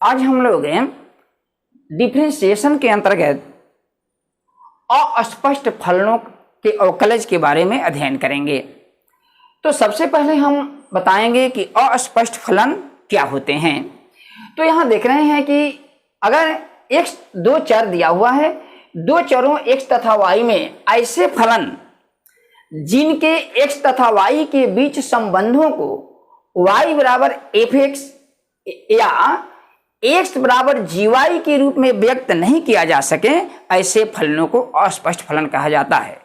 आज हम लोग डिफरेंशिएशन के अंतर्गत अस्पष्ट फलनों के अवकलज के बारे में अध्ययन करेंगे। तो सबसे पहले हम बताएंगे कि अस्पष्ट फलन क्या होते हैं। तो यहाँ देख रहे हैं कि अगर x दो चर दिया हुआ है, दो चरों x तथा y में ऐसे फलन जिनके x तथा y के बीच संबंधों को y बराबर fx या x बराबर gy के रूप में व्यक्त नहीं किया जा सके, ऐसे फलनों को अस्पष्ट फलन कहा जाता है।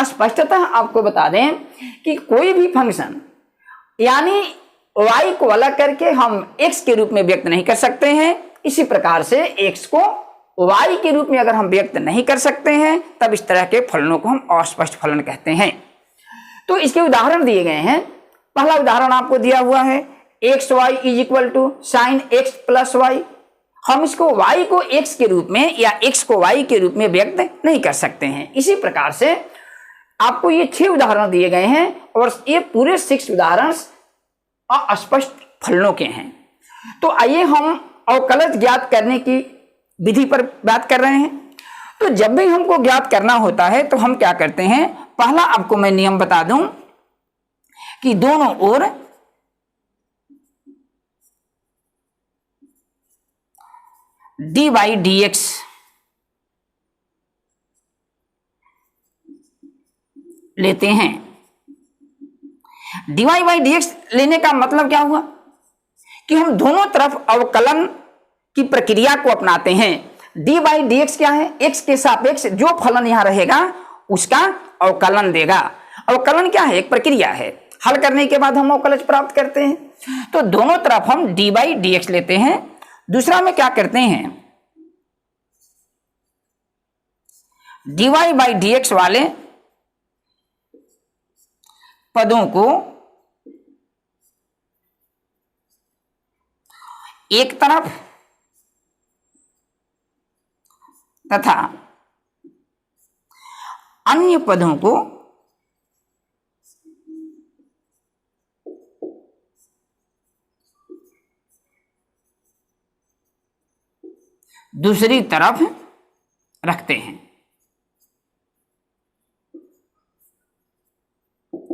स्पष्टतः आपको बता दें कि कोई भी फंक्शन यानी y को अलग करके हम x के रूप में व्यक्त नहीं कर सकते हैं, इसी प्रकार से x को y के रूप में अगर हम व्यक्त नहीं कर सकते हैं तब इस तरह के फलनों को हम अस्पष्ट फलन कहते हैं। तो इसके उदाहरण दिए गए हैं। पहला उदाहरण आपको दिया हुआ है x y is equal to sine x plus y. हम इसको y को x के रूप में या x को y के रूप में व्यक्त नहीं कर सकते हैं। इसी प्रकार से आपको ये 6 उदाहरण दिए गए हैं और ये पूरे 6 उदाहरण अस्पष्ट फलनों के हैं। तो आइए हम अवकलज ज्ञात करने की विधि पर बात कर रहे हैं। तो जब भी हमको ज्ञात करना होता है तो हम क्या करते हैं, पहला आपको मैं नियम बता दूं कि दोनों ओर dy dx लेते हैं। dy बाई dx लेने का मतलब क्या हुआ कि हम दोनों तरफ अवकलन की प्रक्रिया को अपनाते हैं। dy बाई dx क्या है, x के सापेक्ष जो फलन यहां रहेगा उसका अवकलन देगा। अवकलन क्या है, एक प्रक्रिया है, हल करने के बाद हम अवकलज प्राप्त करते हैं। तो दोनों तरफ हम dy बाई dx लेते हैं। दूसरा में क्या करते हैं, dy बाई dx वाले पदों को एक तरफ तथा अन्य पदों को दूसरी तरफ रखते हैं।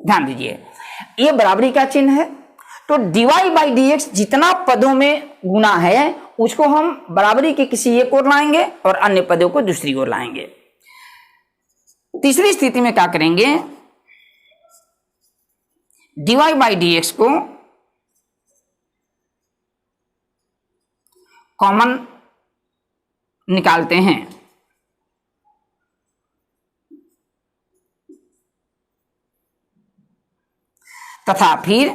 ध्यान दीजिए, ये बराबरी का चिन्ह है। तो dy बाई dx जितना पदों में गुना है उसको हम बराबरी के किसी एक ओर लाएंगे और अन्य पदों को दूसरी ओर लाएंगे। तीसरी स्थिति में क्या करेंगे, dy बाई dx को कॉमन निकालते हैं तथा फिर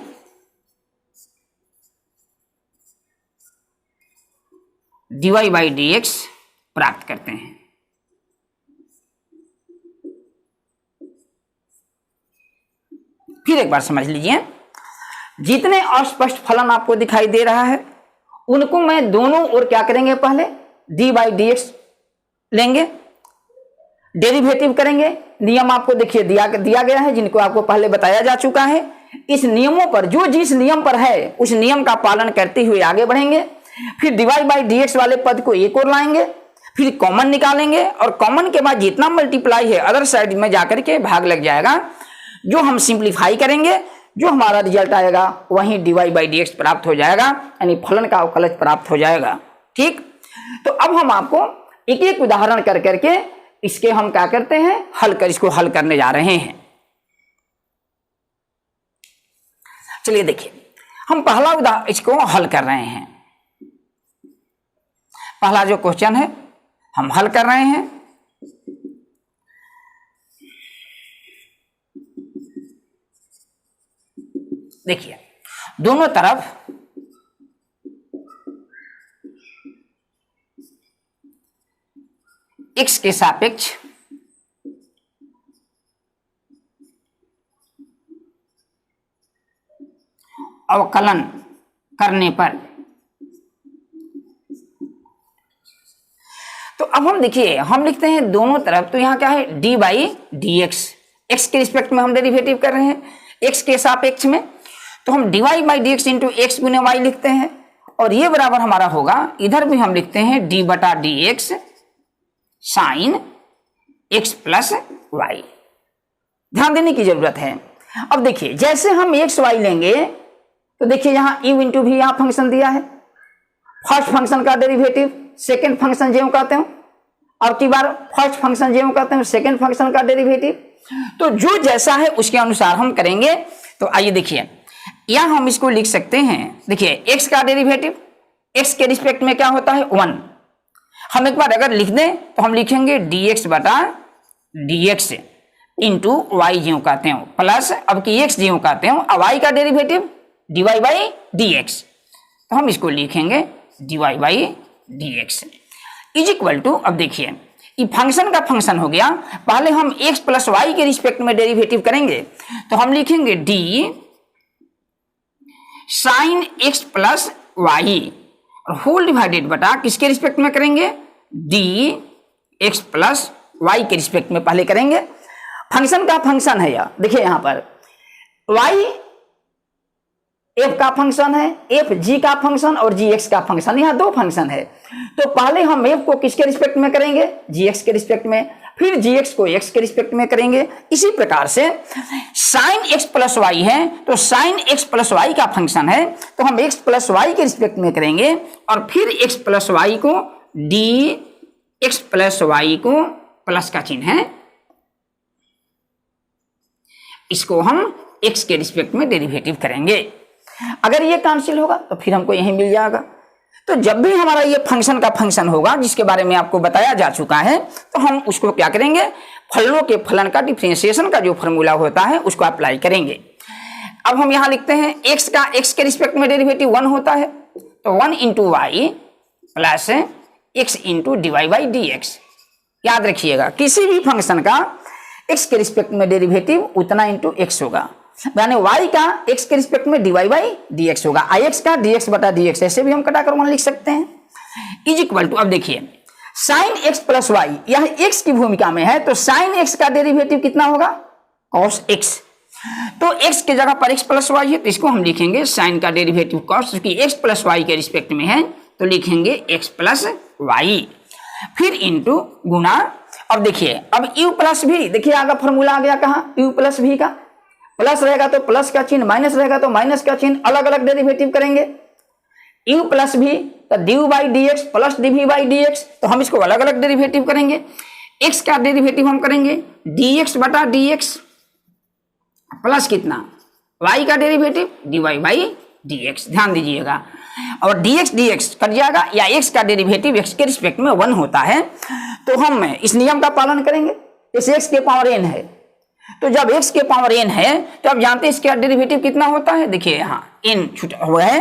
dy बाई dx प्राप्त करते हैं। फिर एक बार समझ लीजिए, जितने अस्पष्ट फलन आपको दिखाई दे रहा है उनको मैं दोनों ओर क्या करेंगे, पहले dy बाई dx लेंगे, डेरिवेटिव करेंगे। नियम आपको देखिए दिया गया है, जिनको आपको पहले बताया जा चुका है। इस नियमों पर जो जिस नियम पर है उस नियम का पालन करते हुए आगे बढ़ेंगे। फिर dy बाई dx वाले पद को एक ओर लाएंगे, फिर कॉमन निकालेंगे और कॉमन के बाद जितना मल्टीप्लाई है अदर साइड में जाकर के भाग लग जाएगा, जो हम सिंप्लीफाई करेंगे, जो हमारा रिजल्ट आएगा वहीं dy बाई dx प्राप्त हो जाएगा, यानी फलन का अवकलज प्राप्त हो जाएगा। ठीक, तो अब हम आपको एक एक उदाहरण कर करके इसके हम क्या करते हैं, इसको हल करने जा रहे हैं। चलिए देखिए, हम पहला उदाहरण इसको हल कर रहे हैं। पहला जो क्वेश्चन है हम हल कर रहे हैं। देखिए, दोनों तरफ x के सापेक्ष अवकलन करने पर, तो अब हम देखिए, हम लिखते हैं दोनों तरफ, तो यहां क्या है dy बाई dx, x के रिस्पेक्ट में हम डेरिवेटिव कर रहे हैं, x के सापेक्ष में, तो हम dy by dx into x गुने y लिखते हैं और ये बराबर हमारा होगा, इधर भी हम लिखते हैं डी बटा d x sine x plus y. ध्यान देने की जरूरत है। अब देखिए जैसे हम एक्स वाई लेंगे तो देखिए यहां यू इंटू भी यहां फंक्शन दिया है, फर्स्ट फंक्शन का डेरिवेटिव सेकेंड फंक्शन ज्यों कहते हो, अब की बार फर्स्ट फंक्शन ज्यों कहते हैं सेकेंड फंक्शन का डेरिवेटिव। तो जो जैसा है उसके अनुसार हम करेंगे। तो आइए देखिए यहां हम इसको लिख सकते हैं, देखिए एक्स का डेरिवेटिव एक्स के रिस्पेक्ट में क्या होता है 1। हम एक बार अगर लिख दें तो हम लिखेंगे डी एक्स बटा डी एक्स इंटू वाई ज्यों कहते हो प्लस, अब की एक्स ज्यों कहते हो, अब वाई का derivative d y by d x, तो हम इसको लिखेंगे d y by d x is equal to, अब देखिए ये फंक्शन का फंक्शन हो गया, पहले हम एक्स प्लस वाई के रिस्पेक्ट में डेरिवेटिव करेंगे तो हम लिखेंगे d sine x plus y और होल डिवाइडेड बटा किसके रिस्पेक्ट में करेंगे, डी एक्स प्लस वाई के रिस्पेक्ट में पहले करेंगे। फंक्शन का फंक्शन है यह, देखिए यहां पर वाई एफ का फंक्शन है, एफ जी का फंक्शन और जी एक्स का फंक्शन, यहां दो फंक्शन है। तो पहले हम एफ को किसके रिस्पेक्ट में करेंगे, जी एक्स के रिस्पेक्ट में, फिर जी एक्स को एक्स के रिस्पेक्ट में करेंगे। इसी प्रकार से साइन एक्स प्लस वाई है तो साइन एक्स प्लस वाई का फंक्शन है तो हम एक्स प्लस वाई के रिस्पेक्ट में करेंगे और फिर एक्स प्लस वाई को डी एक्स प्लस वाई को प्लस का चिन्ह है, इसको हम एक्स के रिस्पेक्ट में डेरिवेटिव करेंगे। अगर ये कैंसिल होगा तो फिर हमको यही मिल जाएगा। तो जब भी हमारा ये फंक्शन का फंक्शन होगा जिसके बारे में आपको बताया जा चुका है तो हम उसको क्या करेंगे, फलनों के फलन का डिफरेंशिएशन का जो फॉर्मूला होता है उसको अप्लाई करेंगे। अब हम यहां लिखते हैं एक्स का एक्स के रिस्पेक्ट में डेरिवेटिव 1 होता है तो 1 into y plus x into d y by d x. याद रखिएगा किसी भी फंक्शन का एक्स के रिस्पेक्ट में डेरिवेटिव उतना इंटू एक्स होगा, यानी y का x के रिस्पेक्ट में dy बाई डी एक्स होगा, ix का dx बटा dx, ऐसे भी हम कटाकर 1 लिख सकते हैं इज इक्वल टू, अब देखिए साइन x प्लस वाई, यह x की भूमिका में है तो साइन x का डेरिवेटिव कितना होगा cos x, तो x के जगह पर x प्लस वाई है तो इसको हम लिखेंगे साइन का डेरिवेटिव cos, क्योंकि x प्लस वाई के रिस्पेक्ट में है तो लिखेंगे x प्लस वाई, फिर इंटू गुना। अब देखिए अब u प्लस भी, देखिए आगे फॉर्मूला आ गया कहाँ, u प्लस भी का, प्लस रहेगा तो प्लस का चिन्ह, माइनस रहेगा तो माइनस का चिन्ह, अलग अलग डेरिवेटिव करेंगे। u प्लस भी तो d by d x plus d v by d x, तो हम इसको अलग अलग डेरिवेटिव करेंगे। x का डेरिवेटिव हम करेंगे डी एक्स बटा डी एक्स प्लस कितना, y का derivative d y by d x, ध्यान दीजिएगा। और डी एक्स कट जाएगा या x का डेरिवेटिव x के रिस्पेक्ट में 1 होता है तो हम इस नियम का पालन करेंगे। इस x के पावर n है तो जब x के पावर n है तो आप जानते हैं इसका डेरिवेटिव कितना होता है, देखिए यहाँ n छूटा हुआ है,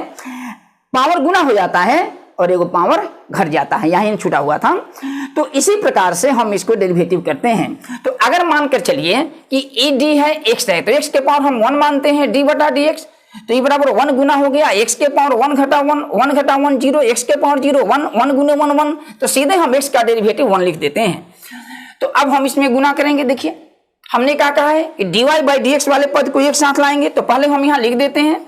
पावर गुना हो जाता है और एगो पावर घट जाता है, यहाँ n छूटा हुआ था। तो इसी प्रकार से हम इसको डेरिवेटिव करते हैं। तो अगर मानकर चलिए कि ए डी है x है तो x के पावर हम 1 मानते हैं d बटा डी एक्स, तो ये बराबर 1 गुना हो गया x के पावर 1 घटा 1 1 घटा 1 0, x के पावर 0 1 1 गुने 1 1, तो सीधे हम x का डेरिवेटिव 1 लिख देते हैं। तो अब हम इसमें गुना करेंगे, देखिए हमने क्या कहा है कि dy बाई डी एक्स वाले पद को एक साथ लाएंगे तो पहले हम यहां लिख देते हैं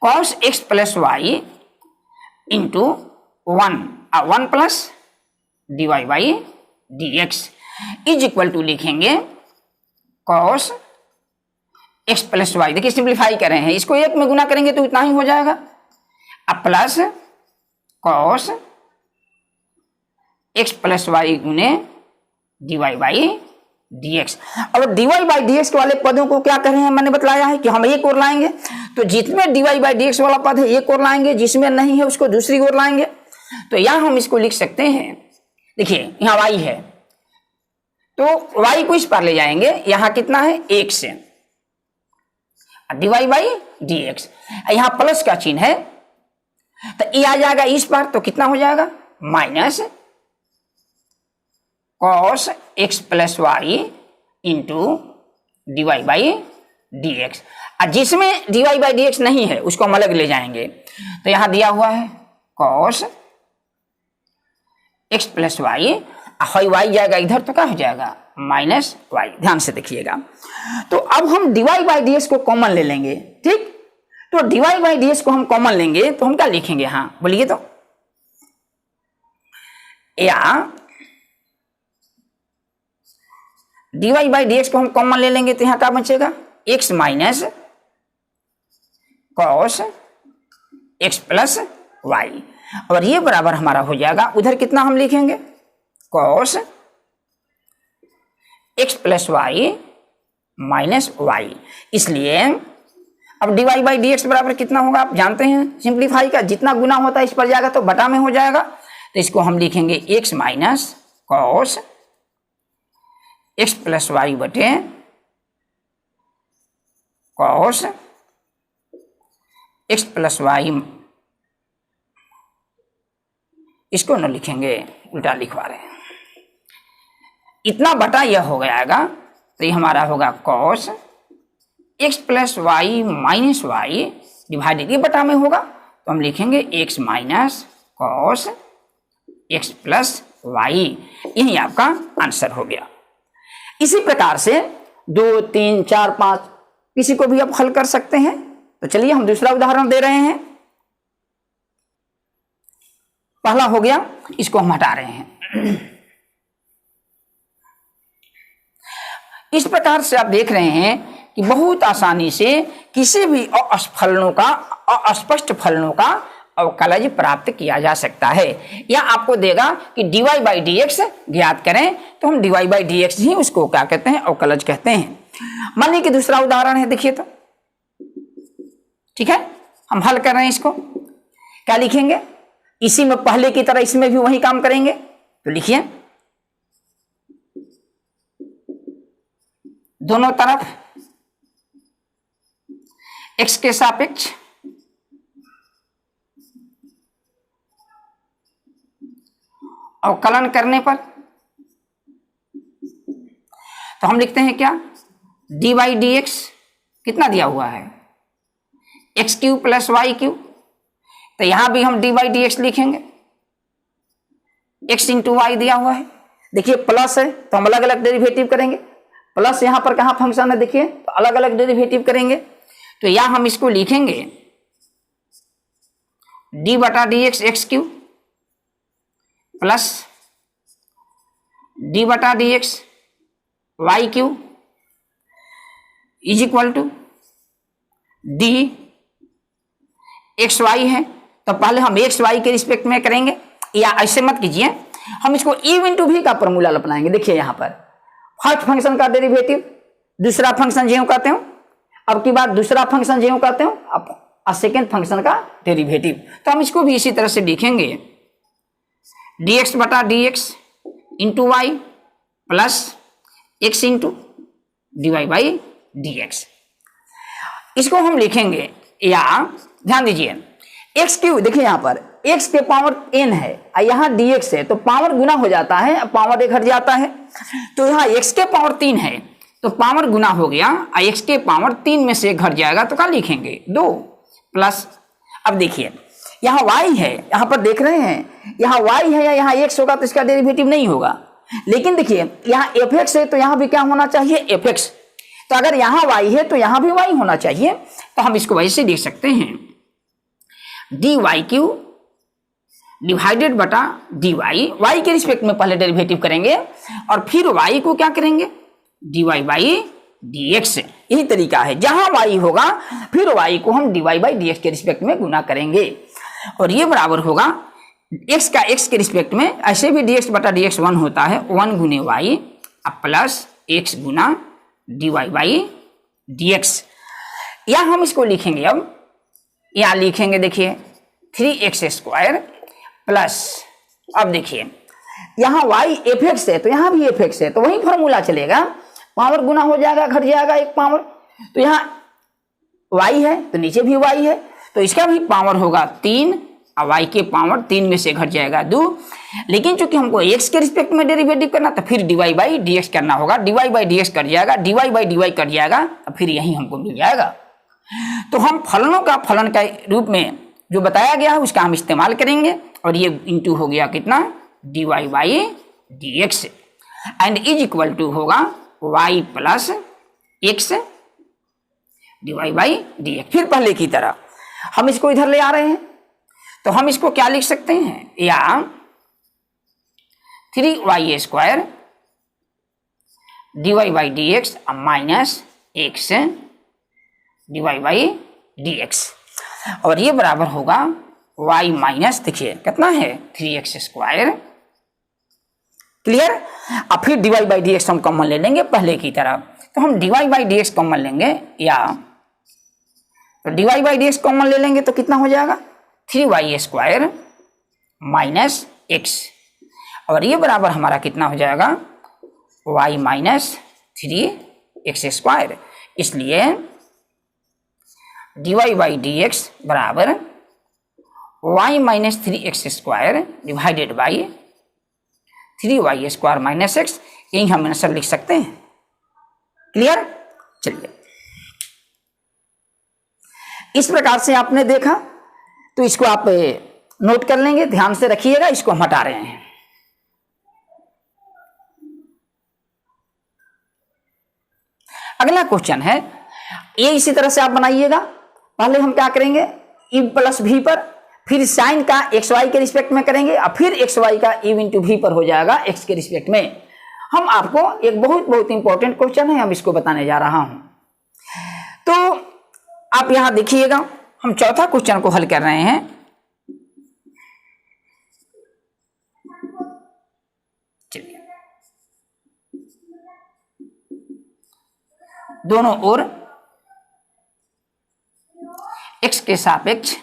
cos x plus y into 1 plus dy by d x is equal to लिखेंगे cos x प्लस वाई, देखिए सिंप्लीफाई कर रहे हैं, इसको 1 में गुना करेंगे तो इतना ही हो जाएगा, अब plus cos x plus y गुने dy बाई डी एक्स। अब dy बाई डी एक्स वाले पदों को क्या कर रहे हैं, मैंने बताया है कि हम एक ओर लाएंगे, तो जिसमें dy बाई डी एक्स वाला पद है एक ओर लाएंगे, जिसमें नहीं है उसको दूसरी ओर लाएंगे। तो यहां हम इसको लिख सकते हैं, देखिए यहां y है तो y को इस पर ले जाएंगे, यहां कितना है 1 से dy बाई डी एक्स, यहां प्लस का चिन्ह है तो ये आ जाएगा इस पर, तो कितना हो जाएगा minus cos x plus y into d y by d x, जिसमें dy बाई डी एक्स नहीं है उसको हम अलग ले जाएंगे। तो यहां दिया हुआ है cos x plus y, y जाएगा इधर तो क्या हो जाएगा माइनस वाई, ध्यान से देखिएगा। तो अब हम dy बाई डी एक्स को कॉमन ले लेंगे, ठीक, तो डीवाई बाई डी एक्स को हम कॉमन लेंगे तो हम क्या लिखेंगे, हाँ बोलिए तो, या डीवाई बाई डी एक्स को हम कॉमन ले लेंगे तो यहां क्या बचेगा, x minus cos x plus y, और ये बराबर हमारा हो जाएगा, उधर कितना हम लिखेंगे, cos x plus y minus y. इसलिए अब d y by d x बराबर कितना होगा, आप जानते हैं सिंप्लीफाई का, जितना गुना होता है इस पर जाएगा तो बटा में हो जाएगा, तो इसको हम लिखेंगे x minus cos x plus y बटे कॉस एक्स प्लस वाई, इसको न लिखेंगे, उल्टा लिखवा रहे हैं, इतना बटा यह हो जाएगा, तो ये हमारा होगा cos x plus y minus y divided, ये बटा में होगा तो हम लिखेंगे x minus cos x plus y, यही आपका आंसर हो गया। इसी प्रकार से 2, 3, 4, 5 किसी को भी आप हल कर सकते हैं। तो चलिए हम दूसरा उदाहरण दे रहे हैं। पहला हो गया, इसको हम हटा रहे हैं। इस प्रकार से आप देख रहे हैं कि बहुत आसानी से किसी भी अस्पष्ट फलनों का अवकलज प्राप्त किया जा सकता है। या आपको देगा कि dy बाई डी एक्स ज्ञात करें, तो हम dy बाई डी एक्स ही उसको क्या कहते हैं, अवकलज कहते हैं। मान लीजिए कि दूसरा उदाहरण है, देखिए तो, ठीक है, हम हल कर रहे हैं इसको, क्या लिखेंगे, इसी में पहले की तरह इसमें भी वही काम करेंगे, तो लिखिए दोनों तरफ x के सापेक्ष अवकलन करने पर, तो हम लिखते हैं क्या, डी बाई डी एक्स कितना दिया हुआ है, x q plus y q, तो यहां भी हम डी बाई डी एक्स लिखेंगे, एक्स इंटू वाई दिया हुआ है। देखिए प्लस है तो हम अलग अलग डेरिवेटिव करेंगे, प्लस यहां पर कहां फंक्शन है, देखिए तो अलग अलग डेरिवेटिव करेंगे, तो यहां हम इसको लिखेंगे डी बटा d x x q plus d बटा d x y q is equal to d x y है। तो पहले हम एक्स वाई के रिस्पेक्ट में करेंगे, या ऐसे मत कीजिए, हम इसको ई इंटू भी का फॉर्मूला अपनाएंगे। देखिए यहां पर फर्स्ट फंक्शन का डेरिवेटिव, दूसरा फंक्शन ज्यों कहते हो, अब की बात दूसरा फंक्शन ज्यों कहते हो, अब सेकेंड फंक्शन का डेरिवेटिव, तो हम इसको भी इसी तरह से लिखेंगे डी एक्स बटा d x into y plus x into d y by d x, इसको हम लिखेंगे, या ध्यान दीजिए एक्स क्यू, देखिए यहां पर x के पावर n है और यहाँ dx है, तो पावर गुना हो जाता है, पावर एक हट जाता है, तो यहाँ x के पावर 3 है तो पावर गुना हो गया और x के पावर 3 में से घट जाएगा, तो क्या लिखेंगे 2 प्लस, अब देखिए यहाँ y है, यहाँ पर देख रहे हैं यहाँ y है या यहाँ x होगा तो इसका डेरिवेटिव नहीं होगा, लेकिन देखिए यहाँ fx है तो यहाँ भी क्या होना चाहिए fx, तो अगर यहाँ y है तो यहाँ भी y होना चाहिए, तो हम इसको वैसे लिख सकते हैं डी वाई क्यू डिवाइडेड बटा डी वाई, वाई के रिस्पेक्ट में पहले डेरिवेटिव करेंगे और फिर वाई को क्या करेंगे d y by d x, यही तरीका है, जहां वाई होगा फिर वाई को हम d y by d x के रिस्पेक्ट में गुना करेंगे, और ये बराबर होगा एक्स का एक्स के रिस्पेक्ट में, ऐसे भी डी एक्स बटा डी एक्स 1 होता है, 1 गुने वाई अब प्लस एक्स गुना d y by d x, या हम इसको लिखेंगे, अब यहाँ लिखेंगे देखिए 3x² प्लस, अब देखिए यहाँ y fx है तो यहाँ भी fx है, तो वही फॉर्मूला चलेगा, पावर गुना हो जाएगा, घट जाएगा एक पावर, तो यहाँ y है तो नीचे भी y है, तो इसका भी पावर होगा 3 और y के पावर 3 में से घट जाएगा 2, लेकिन चूंकि हमको x के रिस्पेक्ट में डेरिवेटिव करना तो फिर dy बाई डी एक्स करना होगा, dy बाई डी एक्स कट जाएगा, dy बाई डी वाई कट जाएगा, फिर यही हमको मिल जाएगा। तो हम फलनों का फलन के रूप में जो बताया गया है उसका हम इस्तेमाल करेंगे, और ये इंटू हो गया कितना d y by d x and is equal to होगा y plus x dy by dx। फिर पहले की तरह हम इसको इधर ले आ रहे हैं, तो हम इसको क्या लिख सकते हैं, या 3y square dy by dx minus x dy by dx, और ये बराबर होगा y माइनस, देखिए कितना है 3x स्क्वायर। क्लियर। अब फिर dy बाई dx हम कॉमन ले लेंगे पहले की तरह, तो हम dy बाई dx कॉमन लेंगे, या तो dy बाई dx कॉमन ले लेंगे तो कितना हो जाएगा 3y स्क्वायर माइनस x, और ये बराबर हमारा कितना हो जाएगा y माइनस 3x स्क्वायर। इसलिए dy बाई dx बराबर y minus 3x square divided by 3y square minus x, यही हम आंसर लिख सकते हैं। क्लियर। चलिए, इस प्रकार से आपने देखा, तो इसको आप नोट कर लेंगे, ध्यान से रखिएगा, इसको हम हटा रहे हैं। अगला क्वेश्चन है, ये इसी तरह से आप बनाइएगा। पहले हम क्या करेंगे, e प्लस v पर, फिर साइन का xy के रिस्पेक्ट में करेंगे, और फिर xy का e इंटू v पर हो जाएगा x के रिस्पेक्ट में। हम आपको एक बहुत बहुत इंपॉर्टेंट क्वेश्चन है, हम इसको बताने जा रहा हूं। तो आप यहां देखिएगा, हम चौथा क्वेश्चन को हल कर रहे हैं। चलिए, दोनों ओर x के सापेक्ष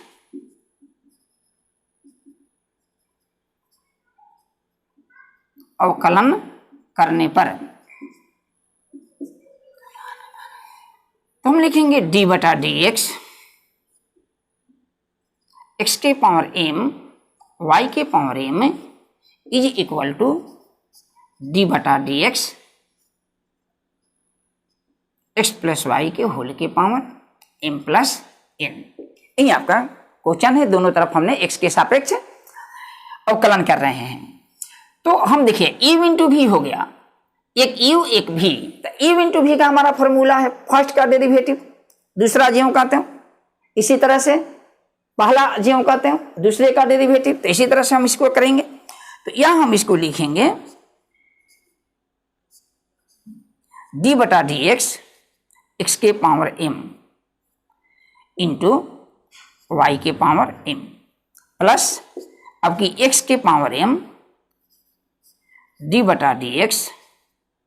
अवकलन करने पर, तो हम लिखेंगे d बटा dx x के पावर m y के power m is equal to d बटा dx x प्लस वाई के होल के पावर m प्लस n। यही आपका क्वेश्चन है, दोनों तरफ हमने x के सापेक्ष अवकलन कर रहे हैं। तो हम देखिए u इंटू भी हो गया, एक u एक v, तो u इंटू भी का हमारा फॉर्मूला है फर्स्ट का डेरिवेटिव, दूसरा ज्यों कहते हो, इसी तरह से पहला ज्यों कहते हो, दूसरे का डेरिवेटिव, तो इसी तरह से हम इसको करेंगे। तो यहां हम इसको लिखेंगे d बटा dx x के पावर m इंटू y के पावर m प्लस अब की x के पावर m d बटा dx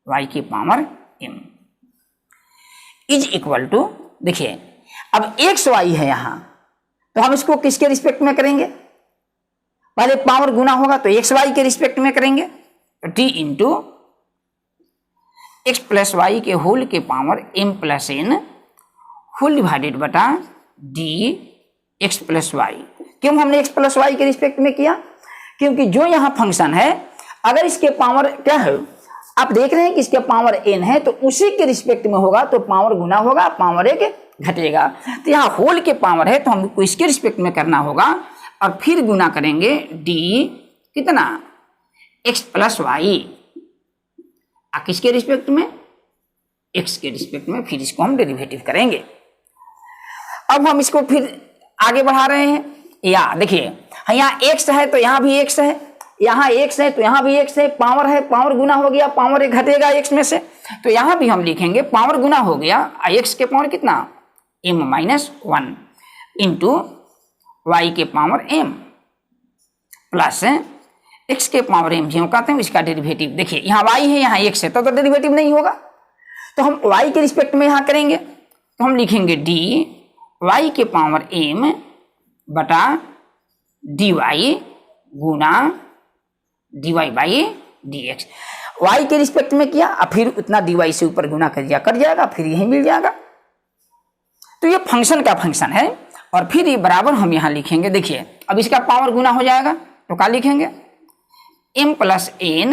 y की power m is equal to, देखिए अब x y है यहां, तो हम इसको किसके रिस्पेक्ट में करेंगे, पहले पावर गुना होगा तो x y के रिस्पेक्ट में करेंगे, तो d into x plus y के होल के power m plus n whole divided बटा d x प्लस वाई। क्यों हमने x प्लस वाई के रिस्पेक्ट में किया, क्योंकि जो यहाँ फंक्शन है अगर इसके पावर क्या है, आप देख रहे हैं कि इसके पावर n है, तो उसी के रिस्पेक्ट में होगा तो पावर गुना होगा, पावर एक घटेगा। तो यहाँ होल के पावर है तो हमको इसके रिस्पेक्ट में करना होगा, और फिर गुना करेंगे d कितना x प्लस वाई, किसके रिस्पेक्ट में, x के रिस्पेक्ट में, फिर इसको हम डेरिवेटिव करेंगे। अब हम इसको फिर आगे बढ़ा रहे हैं, या देखिए यहाँ x है तो यहाँ भी x है, यहाँ x है तो यहाँ भी x है, पावर है, पावर गुना हो गया, पावर एक घटेगा x में से, तो यहाँ भी हम लिखेंगे पावर गुना हो गया, x के पावर कितना m माइनस 1 इंटू y के पावर m प्लस x के पावर m जो कहते हैं इसका डेरिवेटिव। देखिए यहाँ y है यहाँ x है, तो डेरिवेटिव नहीं होगा, तो हम y के रिस्पेक्ट में यहाँ करेंगे, तो हम लिखेंगे d y के पावर m बटा dy Guna dy by dx। y के रिस्पेक्ट में किया, और फिर उतना dy से ऊपर गुना कर दिया, कट जाएगा, फिर यही मिल जाएगा। तो ये फंक्शन का फंक्शन है, और फिर ये बराबर हम यहाँ लिखेंगे, देखिए अब इसका पावर गुना हो जाएगा तो क्या लिखेंगे m प्लस n,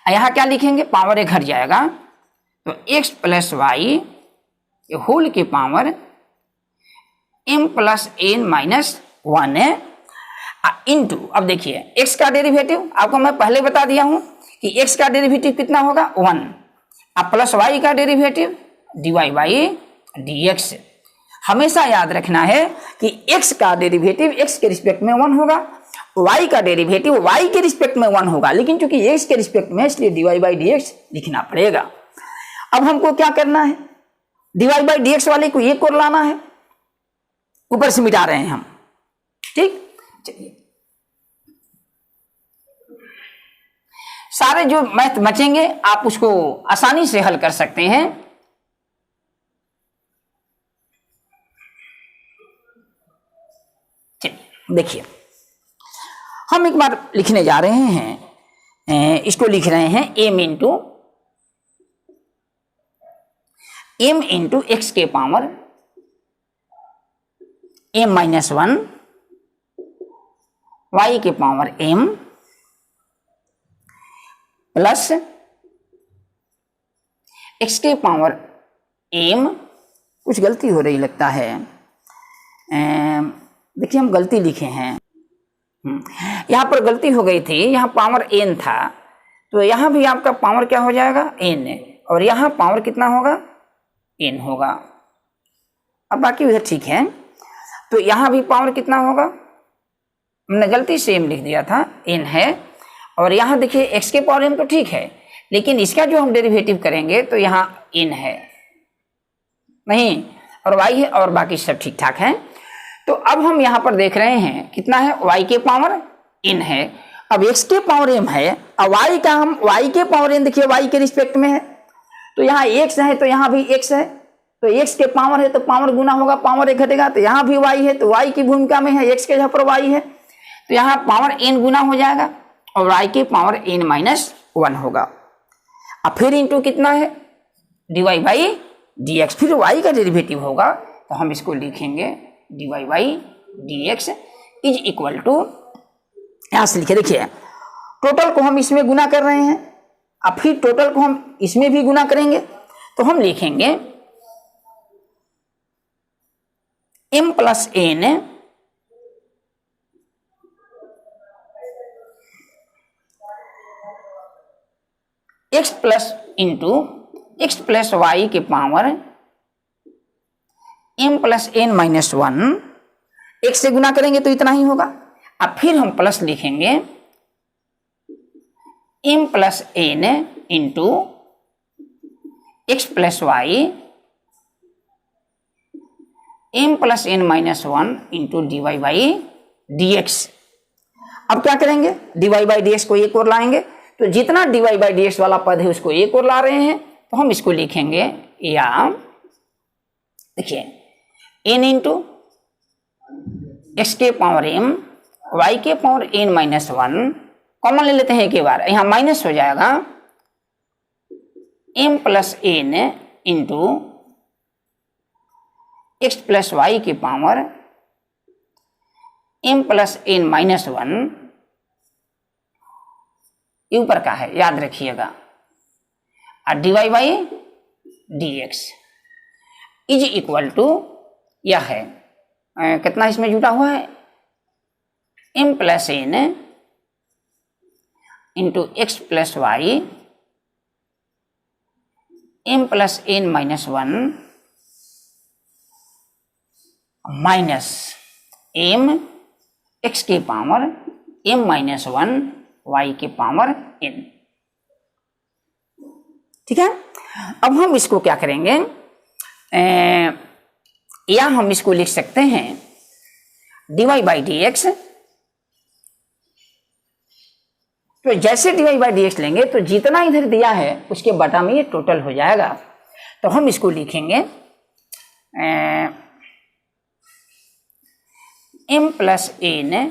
यहाँ क्या लिखेंगे पावर एक घट जाएगा, तो x प्लस वाई होल के power m plus n minus 1 है इंटू, अब देखिए x का डेरिवेटिव आपको मैं पहले बता दिया हूं कि x का डेरिवेटिव कितना होगा 1, अब प्लस y का डेरिवेटिव dy बाई dx। हमेशा याद रखना है कि x का डेरिवेटिव x के रिस्पेक्ट में 1 होगा, y का डेरिवेटिव y के रिस्पेक्ट में 1 होगा, लेकिन चूंकि x के रिस्पेक्ट में इसलिए dy बाई dx लिखना पड़ेगा। अब हमको क्या करना है, dy बाई dx वाले को एक और लाना है, ऊपर से मिटा रहे हैं हम। ठीक, चलिए सारे जो मैथ बचेंगे आप उसको आसानी से हल कर सकते हैं। चलिए देखिए, हम एक बार लिखने जा रहे हैं, इसको लिख रहे हैं m इंटू एक्स के पावर m माइनस 1 y के पावर m प्लस x के पावर m। कुछ गलती हो रही लगता है, देखिए हम गलती लिखे हैं, यहाँ पर गलती हो गई थी, यहाँ पावर n था, तो यहाँ भी आपका पावर क्या हो जाएगा n, और यहाँ पावर कितना होगा n होगा। अब बाकी उधर ठीक है, तो यहाँ भी पावर कितना होगा, हमने गलती से m लिख दिया था, n है, और यहाँ देखिए x के पावर m तो ठीक है, लेकिन इसका जो हम डेरिवेटिव करेंगे तो यहाँ n है नहीं, और y है, और बाकी सब ठीक ठाक है। तो अब हम यहाँ पर देख रहे हैं कितना है, y के पावर n है, अब x के पावर m है, अब y का हम y के पावर n देखिए y के रिस्पेक्ट में है, तो यहाँ x है तो यहाँ भी x है, तो x के पावर है तो पावर गुना होगा, पावर एक घटेगा, तो यहाँ भी y है तो y की भूमिका में है, x के जगह पर y है, तो यहाँ पावर n गुना हो जाएगा और y के पावर n माइनस 1 होगा। अब फिर इंटू कितना है dy बाई dx, फिर y का डेरिवेटिव होगा, तो हम इसको लिखेंगे dy by dx is equal to, यहां से लिखे देखिए टोटल को हम इसमें गुना कर रहे हैं, अब फिर टोटल को हम इसमें भी गुना करेंगे, तो हम लिखेंगे m plus n x plus into x plus y के power m plus n minus 1, x से गुना करेंगे तो इतना ही होगा। अब फिर हम प्लस लिखेंगे m plus n into x plus y m plus n minus 1 into dy by dx। अब क्या करेंगे, dy बाई dx को एक और लाएंगे, तो जितना dy बाई dx वाला पद है उसको एक और ला रहे हैं, तो हम इसको लिखेंगे, या देखिए n इंटू एक्स के पावर m y के पावर n माइनस 1 कॉमन ले लेते हैं एक बार, यहाँ माइनस हो जाएगा m plus n into x plus y के power m plus n minus 1, ये ऊपर का है याद रखिएगा, और dy by dx is equal to यह है, कितना इसमें जुटा हुआ है m plus n into x plus y m plus n minus 1 minus m x के पावर m माइनस 1 y के पावर n। ठीक है, अब हम इसको क्या करेंगे, या हम इसको लिख सकते हैं dy बाई dx, तो जैसे dy बाई dx लेंगे तो जितना इधर दिया है उसके बटा में ये टोटल हो जाएगा, तो हम इसको लिखेंगे m plus n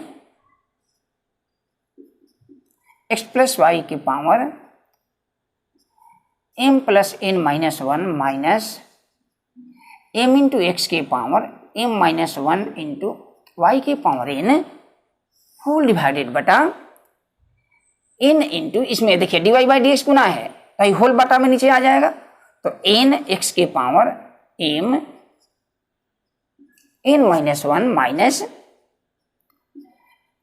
x plus y के power m plus n minus 1 minus m into x के power m minus 1 into y के पावर n होल डिवाइडेड बटा n इंटू, इसमें देखिए dy बाई dx गुना है तो होल बटा में नीचे आ जाएगा, तो n एक्स के power m n minus 1 minus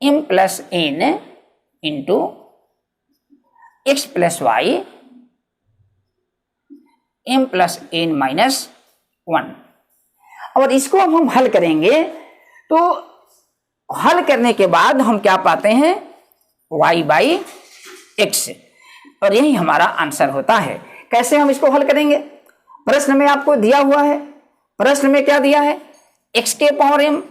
m plus n into x plus y m plus n minus 1। और इसको अब हम हल करेंगे तो हल करने के बाद हम क्या पाते हैं, y बाई एक्स, और यही हमारा आंसर होता है। कैसे हम इसको हल करेंगे, प्रश्न में आपको दिया हुआ है, प्रश्न में क्या दिया है, x के पावर m,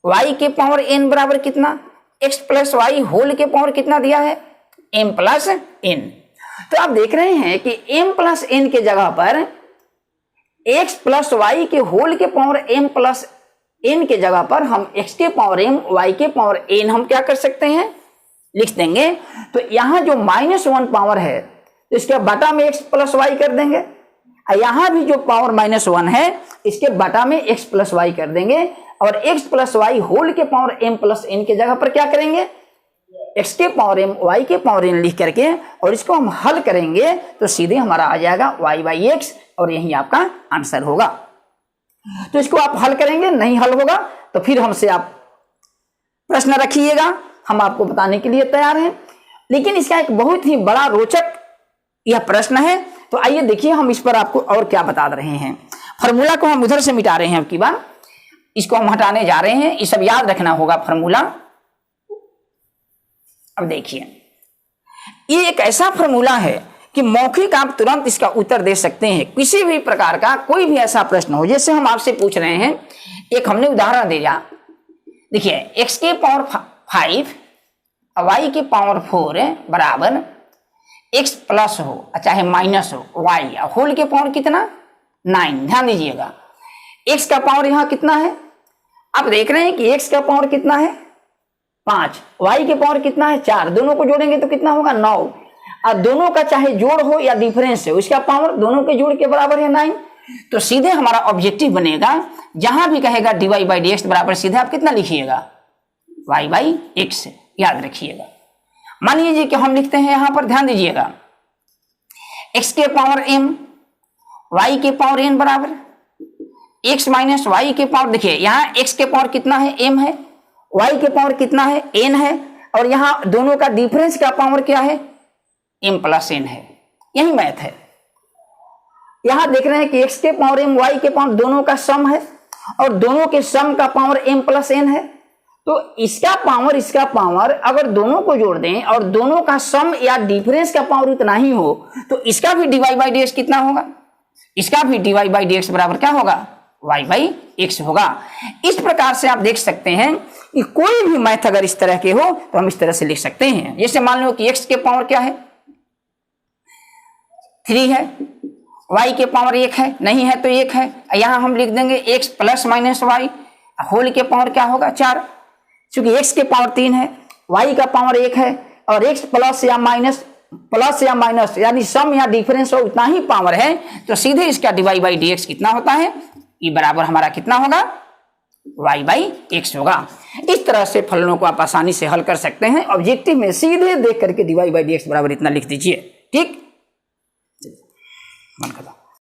y के पावर n बराबर कितना, x प्लस वाई होल के पावर कितना दिया है, m प्लस n। तो आप देख रहे हैं कि m प्लस n के जगह पर x प्लस वाई के होल के पावर m प्लस n के जगह पर हम x के पावर m y के पावर n हम क्या कर सकते हैं, लिख देंगे। तो यहां जो -1 पावर है तो इसके बटा में x प्लस वाई कर देंगे, और यहां भी जो पावर -1 है इसके बटा में x प्लस वाई कर देंगे, और x प्लस वाई होल के पावर m प्लस n के जगह पर क्या करेंगे, x के पावर m y के पावर n लिख करके, और इसको हम हल करेंगे तो सीधे हमारा आ जाएगा y बाई एक्स, और यही आपका आंसर होगा। तो इसको आप हल करेंगे, नहीं हल होगा तो फिर हमसे आप प्रश्न रखिएगा, हम आपको बताने के लिए तैयार हैं। लेकिन इसका एक बहुत ही बड़ा रोचक यह प्रश्न है, तो आइए देखिए हम इस पर आपको और क्या बता रहे हैं। फॉर्मूला को हम उधर से मिटा रहे हैं, अब की बार इसको हम हटाने जा रहे हैं, ये सब याद रखना होगा फॉर्मूला। अब देखिए ये एक ऐसा फॉर्मूला है कि मौखिक आप तुरंत इसका उत्तर दे सकते हैं, किसी भी प्रकार का कोई भी ऐसा प्रश्न हो। जैसे हम आपसे पूछ रहे हैं, एक हमने उदाहरण दिया, देखिए x के पावर 5 y के पावर 4 बराबर x प्लस हो चाहे माइनस हो y होल के पावर कितना 9। ध्यान दीजिएगा x का पावर यहां कितना है, आप देख रहे हैं कि x का पावर कितना है 5, y के पावर कितना है 4, दोनों को जोड़ेंगे तो कितना होगा 9, और दोनों का चाहे जोड़ हो या डिफरेंस हो इसका पावर दोनों के जोड़ के बराबर है 9। तो सीधे हमारा ऑब्जेक्टिव बनेगा, जहां भी कहेगा dy बाई डी एक्स बराबर सीधे आप कितना लिखिएगा y बाई एक्स, याद रखिएगा। मान लीजिए कि हम लिखते हैं यहां पर, ध्यान दीजिएगा x के पावर m y के पावर n बराबर x माइनस वाई के पावर, देखिए यहाँ x के पावर कितना है m है, y के पावर कितना है n है, और यहाँ दोनों का डिफरेंस का पावर क्या है m प्लस n है। यही मैथ है। यहां देख रहे हैं कि x के पावर m y के पावर दोनों का सम है, और दोनों के सम का पावर m प्लस n है। तो इसका पावर अगर दोनों को जोड़ दें और दोनों का सम या डिफरेंस का पावर इतना ही हो तो इसका भी dy बाई डी एक्स कितना होगा, इसका भी dy बाई डी एक्स बराबर क्या होगा y बाई एक्स होगा। इस प्रकार से आप देख सकते हैं कि कोई भी मैथ अगर इस तरह के हो तो हम इस तरह से लिख सकते हैं। जैसे मान लो कि x के पावर क्या है 3 है, y के पावर 1 है, नहीं है तो 1 है, यहां हम लिख देंगे x plus minus y whole के पावर क्या होगा 4, क्योंकि x के पावर 3 है, y का पावर 1 है, और x प्लस या माइनस यानी सम या डिफरेंस हो उतना ही पावर है, तो सीधे इसका dy बाई डी एक्स कितना होता है, ये बराबर हमारा कितना होगा y बाई एक्स होगा। इस तरह से फलनों को आप आसानी से हल कर सकते हैं। ऑब्जेक्टिव में सीधे देख करके dy बाई डी एक्स बराबर इतना लिख दीजिए, ठीक। मन खत्म।